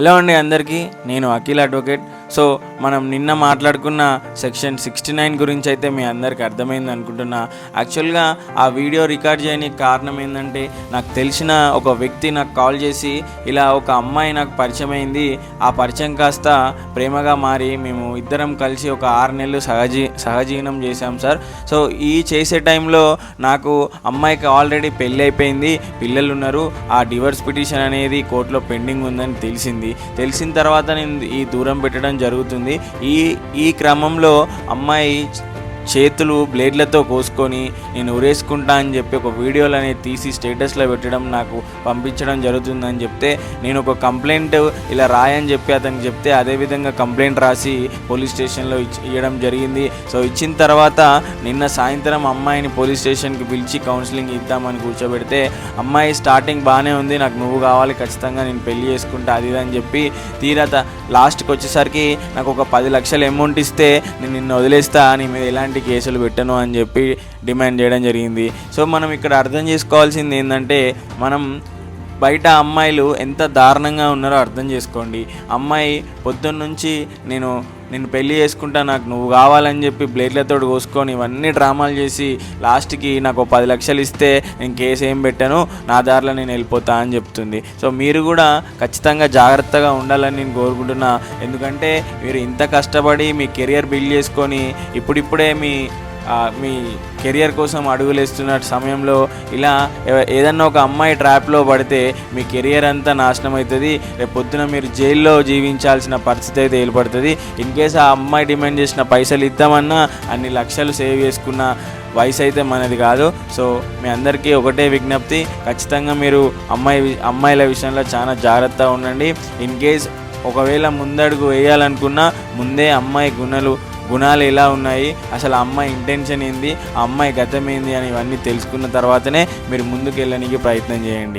Hello అండి అందరికీ, నేను అఖిల్ అడ్వకేట్. సో మనం నిన్న మాట్లాడుకున్న సెక్షన్ 69 గురించి అయితే మీ అందరికీ అర్థమైంది అనుకుంటున్నా. యాక్చువల్గా ఆ వీడియో రికార్డ్ చేయడానికి కారణం ఏంటంటే, నాకు తెలిసిన ఒక వ్యక్తి నాకు కాల్ చేసి ఇలా ఒక అమ్మాయి నాకు పరిచయం అయింది, ఆ పరిచయం కాస్త ప్రేమగా మారి మేము ఇద్దరం కలిసి ఒక 6 నెలలు సహజీవనం చేశాం సార్. సో ఈ చేసే టైంలో నాకు అమ్మాయికి ఆల్రెడీ పెళ్ళి అయిపోయింది, పిల్లలు ఉన్నారు, ఆ డివోర్స్ పిటిషన్ అనేది కోర్టులో పెండింగ్ ఉందని తెలిసిన తర్వాత నేను ఈ దూరం పెట్టడం జరుగుతుంది. ఈ క్రమంలో అమ్మాయి చేతులు బ్లేడ్లతో కోసుకొని నేను ఉరేసుకుంటా అని చెప్పి ఒక వీడియోలు అనేది తీసి స్టేటస్లో పెట్టడం, నాకు పంపించడం జరుగుతుందని చెప్తే నేను ఒక కంప్లైంట్ ఇలా రాయని చెప్పి అతనికి చెప్తే అదేవిధంగా కంప్లైంట్ రాసి పోలీస్ స్టేషన్లో ఇవ్వడం జరిగింది. సో ఇచ్చిన తర్వాత నిన్న సాయంత్రం అమ్మాయిని పోలీస్ స్టేషన్కి పిలిచి కౌన్సిలింగ్ ఇద్దామని కూర్చోబెడితే అమ్మాయి స్టార్టింగ్ బాగానే ఉంది, నాకు నువ్వు కావాలి, ఖచ్చితంగా నేను పెళ్లి చేసుకుంటా అది అని చెప్పి లాస్ట్కి వచ్చేసరికి నాకు ఒక 10 లక్షల అమౌంట్ ఇస్తే నేను నిన్ను వదిలేస్తా, నీ మీద ఎలాంటి కేసులు పెట్టను అని చెప్పి డిమాండ్ చేయడం జరిగింది. సో మనం ఇక్కడ అర్థం చేసుకోవాల్సింది ఏంటంటే, మనం బయట అమ్మాయిలు ఎంత దారుణంగా ఉన్నారో అర్థం చేసుకోండి. అమ్మాయి పొద్దున్న నుంచి నేను పెళ్లి చేసుకుంటా, నాకు నువ్వు కావాలని చెప్పి బ్లేడ్లతో కోసుకొని ఇవన్నీ డ్రామాలు చేసి లాస్ట్కి నాకు 10 లక్షలు ఇస్తే నేను కేసు ఏం పెట్టాను, నా దారిలో నేను వెళ్ళిపోతా అని చెప్తుంది. సో మీరు కూడా ఖచ్చితంగా జాగ్రత్తగా ఉండాలని నేను కోరుకుంటున్నా. ఎందుకంటే మీరు ఇంత కష్టపడి మీ కెరియర్ బిల్డ్ చేసుకొని ఇప్పుడిప్పుడే మీ కెరియర్ కోసం అడుగులేస్తున్న సమయంలో ఇలా ఏదన్నా ఒక అమ్మాయి ట్రాప్లో పడితే మీ కెరియర్ అంతా నాశనం అవుతుంది. రేపు పొద్దున మీరు జైల్లో జీవించాల్సిన పరిస్థితి అయితే ఏర్పడుతుంది. ఇన్ కేసు ఆ అమ్మాయి డిమాండ్ చేసిన పైసలు ఇద్దామన్నా అన్ని లక్షలు సేవ్ చేసుకున్న వయసు అయితే మనది కాదు. సో మీ అందరికీ ఒకటే విజ్ఞప్తి, ఖచ్చితంగా మీరు అమ్మాయిల విషయంలో చాలా జాగ్రత్తగా ఉండండి. ఇన్ కేస్ ఒకవేళ ముందడుగు వేయాలనుకున్నా ముందే అమ్మాయి గుణాలు ఎలా ఉన్నాయి, అసలు ఆ అమ్మాయి ఇంటెన్షన్ ఏంది, ఆ అమ్మాయి గతం ఏంది అని ఇవన్నీ తెలుసుకున్న తర్వాతనే మీరు ముందుకు వెళ్ళడానికి ప్రయత్నం చేయండి.